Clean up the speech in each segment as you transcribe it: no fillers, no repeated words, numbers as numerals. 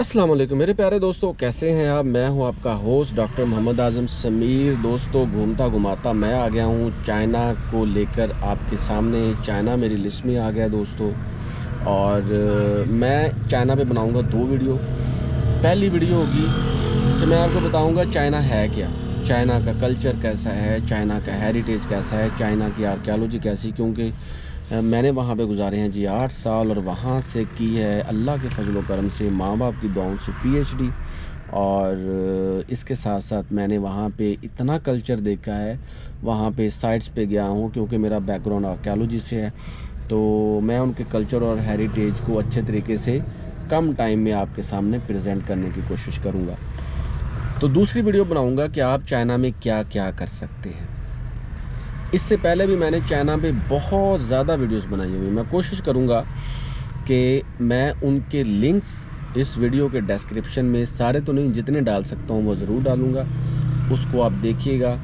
अस्सलाम वालेकुम मेरे प्यारे दोस्तों, कैसे हैं आप। मैं हूं आपका होस्ट डॉक्टर मोहम्मद आज़म समीर। दोस्तों, घूमता घुमाता मैं आ गया हूं चाइना को लेकर आपके सामने। चाइना मेरी लिस्ट में आ गया दोस्तों, और मैं चाइना पे बनाऊंगा 2 वीडियो। पहली वीडियो होगी कि मैं आपको बताऊंगा चाइना है क्या, चाइना का कल्चर कैसा है, चाइना का हेरिटेज कैसा है, चाइना की आर्कियोलॉजी कैसी। क्योंकि मैंने वहाँ पे गुजारे हैं जी 8 साल, और वहाँ से की है अल्लाह के फजल व करम से, माँ बाप की दुआओं से पीएचडी। और इसके साथ साथ मैंने वहाँ पे इतना कल्चर देखा है, वहाँ पे साइट्स पे गया हूँ क्योंकि मेरा बैकग्राउंड आर्कियोलॉजी से है। तो मैं उनके कल्चर और हेरिटेज को अच्छे तरीके से कम टाइम में आपके सामने प्रेजेंट करने की कोशिश करूँगा। तो दूसरी वीडियो बनाऊँगा कि आप चाइना में क्या क्या कर सकते हैं। इससे पहले भी मैंने चाइना पे बहुत ज़्यादा वीडियोस बनाई हुई। मैं कोशिश करूँगा कि मैं उनके लिंक्स इस वीडियो के डिस्क्रिप्शन में, सारे तो नहीं, जितने डाल सकता हूँ वो ज़रूर डालूँगा। उसको आप देखिएगा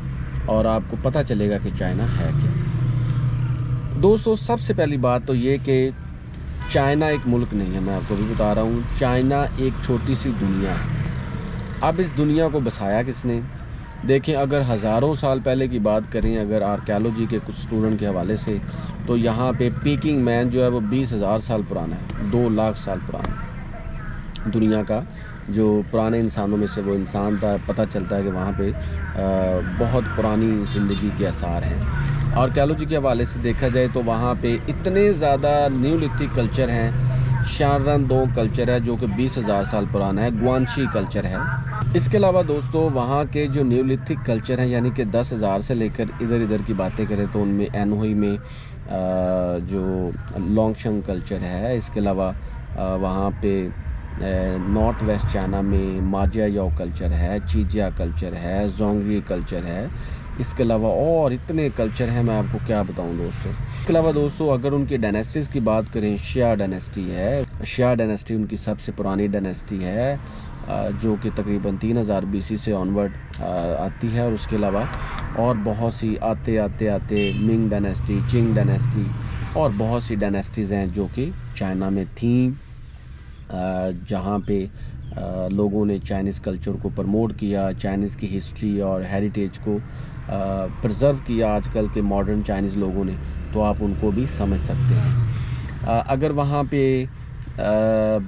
और आपको पता चलेगा कि चाइना है क्या। दोस्तों, सबसे पहली बात तो ये कि चाइना एक मुल्क नहीं है, मैं आपको भी बता रहा हूँ। चाइना एक छोटी सी दुनिया है। अब इस दुनिया को बसाया किसने? देखें, अगर हज़ारों साल पहले की बात करें, अगर आर्कियोलॉजी के कुछ स्टूडेंट के हवाले से, तो यहाँ पे पीकिंग मैन जो है वो 20,000 साल पुराना है, 2 लाख साल पुराना। दुनिया का जो पुराने इंसानों में से वो इंसान था, पता चलता है कि वहाँ पे बहुत पुरानी ज़िंदगी के आसार हैं। आर्कियोलॉजी के हवाले से देखा जाए तो वहाँ पे इतने ज़्यादा न्यूलिथिक कल्चर हैं। शारन दो कल्चर है जो कि 20,000 साल पुराना है, गुआनशी कल्चर है। इसके अलावा दोस्तों, वहाँ के जो न्यूलिथिक कल्चर हैं, यानी कि 10,000 से लेकर इधर इधर की बातें करें तो उनमें एनहुई में जो लोंगशंग कल्चर है। इसके अलावा वहाँ पे नॉर्थ वेस्ट चाइना में माजिया याओ कल्चर है, चीजिया कल्चर है, जोंगरी कल्चर है। इसके अलावा और इतने कल्चर हैं, मैं आपको क्या बताऊं दोस्तों। इसके अलावा दोस्तों, अगर उनकी डायनेस्टीज़ की बात करें, शिया डायनेस्टी है। शिया डायनेस्टी उनकी सबसे पुरानी डायनेस्टी है, जो कि तकरीबन 3000 बीसी से ऑनवर्ड आती है। और उसके अलावा और बहुत सी आते आते मिंग डायनेस्टी, चिंग डायनेस्टी और बहुत सी डायनेस्टीज़ हैं जो कि चाइना में थीं, जहाँ पे लोगों ने चाइनीज़ कल्चर को प्रमोट किया, चाइनीज़ की हिस्ट्री और हेरिटेज को प्रिज़र्व किया आजकल के मॉडर्न चाइनीज़ लोगों ने। तो आप उनको भी समझ सकते हैं। अगर वहाँ पे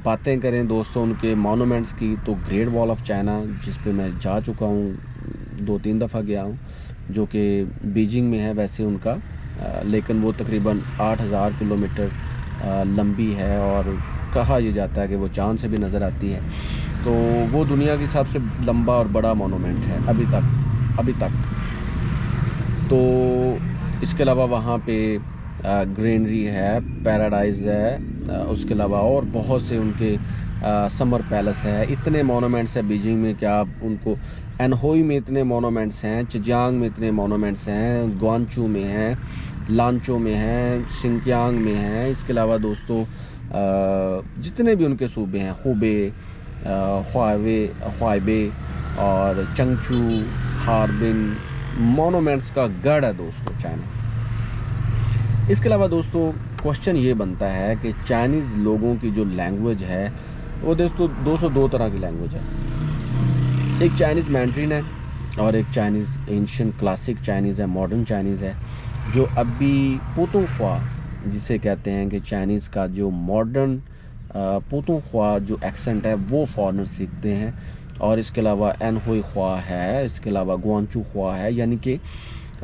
बातें करें दोस्तों उनके मॉन्यूमेंट्स की, तो ग्रेट वॉल ऑफ चाइना, जिस पे मैं जा चुका हूँ, 2-3 दफ़ा गया हूँ, जो कि बीजिंग में है वैसे उनका, लेकिन वो तकरीबन 8,000 किलोमीटर लंबी है, और कहा यह जाता है कि वो चाँद से भी नज़र आती है। तो वो दुनिया की सबसे लंबा और बड़ा मॉन्यूमेंट है अभी तक। तो इसके अलावा वहाँ पे ग्रीनरी है, पैराडाइज है, उसके अलावा और बहुत से उनके समर पैलेस है। इतने मॉन्यूमेंट्स हैं बीजिंग में कि आप उनको, एनहोई में इतने मॉन्यूमेंट्स हैं, चिजियांग में इतने मॉन्यूमेंट्स हैं, ग्वांचू में हैं, लांचो में हैं, शिंक्यांग में हैं। इसके अलावा दोस्तों जितने भी उनके सूबे हैं, हुबे, ख्वाइबे और चंगचू, हार्बिन, मॉन्यूमेंट्स का गढ़ है दोस्तों चाइना। इसके अलावा दोस्तों क्वेश्चन ये बनता है कि चाइनीज़ लोगों की जो लैंग्वेज है वो दोस्तों 202 तरह की लैंग्वेज है। एक चाइनीज़ मैंड्रिन है और एक चाइनीज़ एंशिएंट क्लासिक चाइनीज़ है, मॉडर्न चाइनीज़ है, जो अभी पुतुंग जिसे कहते हैं कि चाइनीज़ का जो मॉडर्न पुतुंग जो एक्सेंट है वो फॉरेनर सीखते हैं। और इसके अलावा एनहुई ख्वा है, इसके अलावा गुआंचू ख्वा है, यानी कि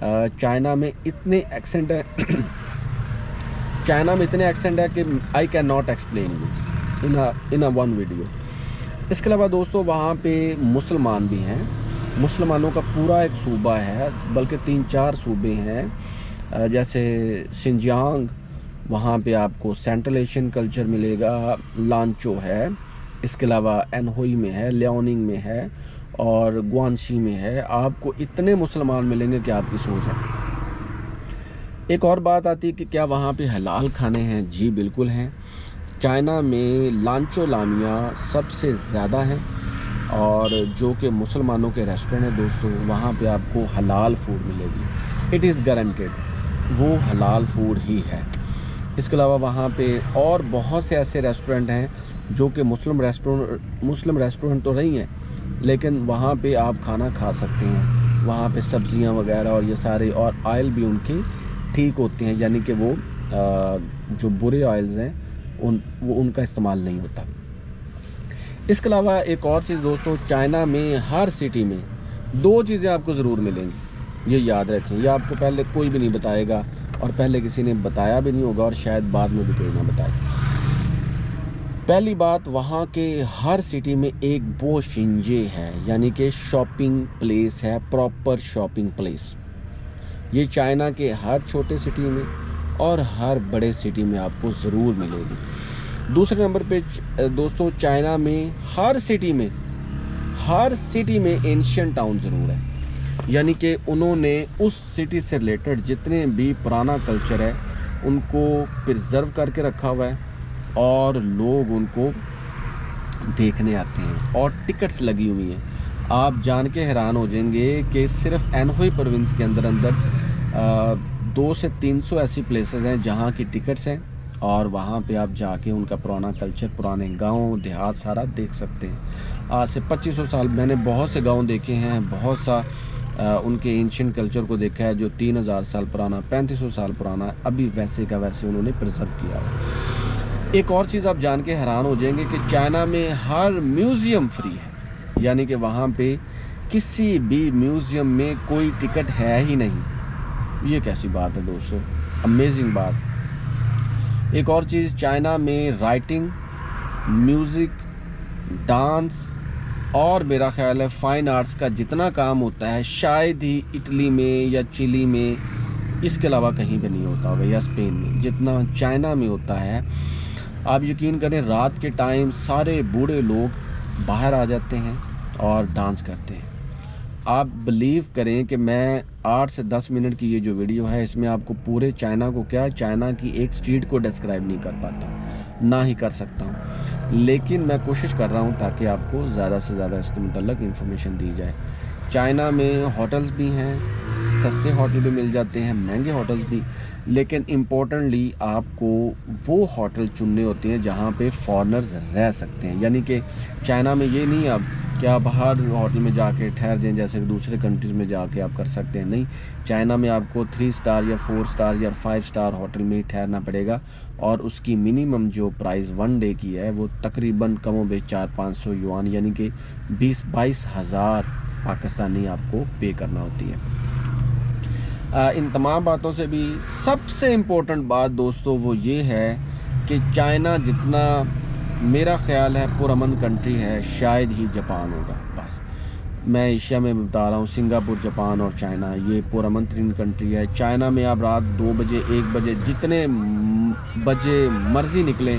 चाइना में इतने एक्सेंट है चाइना में इतने एक्सेंट है कि I can not explain you in a one video. इसके अलावा दोस्तों वहाँ पे मुसलमान भी हैं। मुसलमानों का पूरा एक सूबा है, बल्कि 3-4 सूबे हैं, जैसे शिनजियांग, वहाँ पे आपको सेंट्रल एशियन कल्चर मिलेगा, लांचो है, इसके अलावा एनहुई में है, लियाओनिंग में है और गुआनशी में है। आपको इतने मुसलमान मिलेंगे कि आपकी सोच है। एक और बात आती है कि क्या वहाँ पे हलाल खाने हैं? जी बिल्कुल हैं। चाइना में लांचो लामिया सबसे ज़्यादा हैं, और जो कि मुसलमानों के रेस्टोरेंट हैं दोस्तों, वहाँ पे आपको हलाल फूड मिलेगी। इट इज़ गारंटेड, वो हलाल फूड ही है। इसके अलावा वहाँ पे और बहुत से ऐसे रेस्टोरेंट हैं जो कि मुस्लिम रेस्टोरेंट तो नहीं है, लेकिन वहाँ पे आप खाना खा सकते हैं। वहाँ पे सब्जियाँ वगैरह और ये सारे, और ऑयल भी उनके ठीक होते हैं, यानी कि वो जो बुरे ऑयल्स हैं उनका इस्तेमाल नहीं होता। इसके अलावा एक और चीज़ दोस्तों, चाइना में हर सिटी में 2 चीज़ें आपको ज़रूर मिलेंगी, ये याद रखें। ये आपको पहले कोई भी नहीं बताएगा, और पहले किसी ने बताया भी नहीं होगा, और शायद बाद में भी कोई ना बताए। पहली बात, वहाँ के हर सिटी में एक बो शिंजे है, यानी कि शॉपिंग प्लेस है, प्रॉपर शॉपिंग प्लेस। ये चाइना के हर छोटे सिटी में और हर बड़े सिटी में आपको ज़रूर मिलेगी। दूसरे नंबर पे दोस्तों, चाइना में हर सिटी में एंशियंट टाउन ज़रूर है, यानी कि उन्होंने उस सिटी से रिलेटेड जितने भी पुराना कल्चर है उनको प्रिजर्व करके रखा हुआ है, और लोग उनको देखने आते हैं, और टिकट्स लगी हुई हैं। आप जान के हैरान हो जाएंगे कि सिर्फ एनहुई प्रोविंस के अंदर 200 से 300 ऐसी प्लेसेस हैं जहाँ की टिकट्स हैं, और वहाँ पे आप जाके उनका पुराना कल्चर, पुराने गांव देहात सारा देख सकते हैं। आज से 2500 साल मैंने बहुत से गांव देखे हैं, बहुत सा उनके एंशिएंट कल्चर को देखा है जो 3000 साल पुराना, 3500 साल पुराना, अभी वैसे का वैसे उन्होंने प्रिजर्व किया है। एक और चीज़ आप जान के हैरान हो जाएंगे कि चाइना में हर म्यूज़ियम फ्री है, यानी कि वहाँ पे किसी भी म्यूज़ियम में कोई टिकट है ही नहीं। ये कैसी बात है दोस्तों, अमेजिंग बात। एक और चीज़, चाइना में राइटिंग, म्यूज़िक, डांस और मेरा ख़्याल है फ़ाइन आर्ट्स का जितना काम होता है शायद ही इटली में या चिली में, इसके अलावा कहीं पे नहीं होता होगा, या स्पेन में, जितना चाइना में होता है। आप यकीन करें, रात के टाइम सारे बूढ़े लोग बाहर आ जाते हैं और डांस करते हैं। आप बिलीव करें कि मैं 8 से 10 मिनट की ये जो वीडियो है, इसमें आपको पूरे चाइना को, क्या चाइना की एक स्ट्रीट को डिस्क्राइब नहीं कर पाता, ना ही कर सकता हूँ, लेकिन मैं कोशिश कर रहा हूँ ताकि आपको ज़्यादा से ज़्यादा इसके मुतल्लिक़ इन्फॉर्मेशन दी जाए। चाइना में होटल्स भी हैं, सस्ते होटल भी मिल जाते हैं, महंगे होटल्स भी, लेकिन इम्पोर्टेंटली आपको वो होटल चुनने होते हैं जहाँ पे फॉरेनर्स रह सकते हैं। यानी कि चाइना में ये नहीं अब कि आप बाहर होटल में जाके ठहर जाएं जैसे दूसरे कंट्रीज़ में जाके आप कर सकते हैं, नहीं। चाइना में आपको 3 स्टार या 4 स्टार या 5 स्टार होटल में ही ठहरना पड़ेगा, और उसकी मिनिमम जो प्राइस 1 डे की है वो तकरीबन कमोबेश 400-500 युआन, यानी कि 20-22 हज़ार पाकिस्तानी आपको पे करना होती है। इन तमाम बातों से भी सबसे इम्पोर्टेंट बात दोस्तों वो ये है कि चाइना जितना मेरा ख़्याल है पुरअमन कंट्री है, शायद ही जापान होगा। बस मैं एशिया में बता रहा हूँ, सिंगापुर, जापान और चाइना ये पुरअमन तरीन कंट्री है। चाइना में आप रात 2 बजे 1 बजे जितने बजे मर्ज़ी निकलें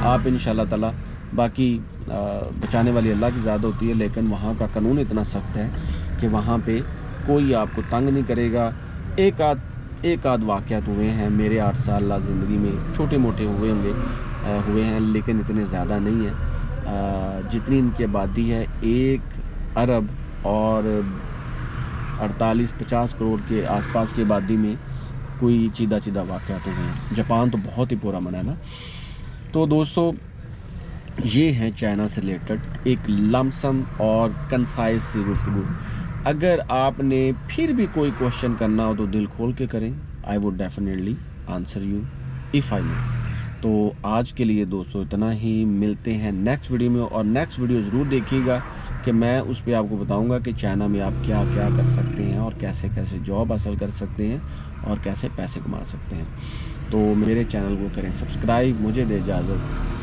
आप इंशाल्लाह ताला, बाकी बचाने वाली अल्लाह की ज़्यादा होती है, लेकिन वहाँ का कानून इतना सख्त है कि वहाँ पे कोई आपको तंग नहीं करेगा। एक आध वाक़यात हुए हैं मेरे 8 साल ज़िंदगी में, छोटे मोटे हुए हैं, लेकिन इतने ज़्यादा नहीं है। जितनी इनकी आबादी है 1 अरब और 48-50 करोड़ के आसपास की आबादी में कोई चीदा वाक़यात हुए हैं। जापान तो बहुत ही पुरअमन है ना। तो दोस्तों ये हैं चाइना से रिलेटेड एक लमसम और कंसाइज सी गुफ्तगू। अगर आपने फिर भी कोई क्वेश्चन करना हो तो दिल खोल के करें, I would definitely answer you if I know. तो आज के लिए दोस्तों इतना ही, मिलते हैं नेक्स्ट वीडियो में, और नेक्स्ट वीडियो ज़रूर देखिएगा कि मैं उस पर आपको बताऊंगा कि चाइना में आप क्या क्या कर सकते हैं और कैसे कैसे जॉब हासिल कर सकते हैं और कैसे पैसे कमा सकते हैं। तो मेरे चैनल को करें सब्सक्राइब। मुझे दे इजाज़त।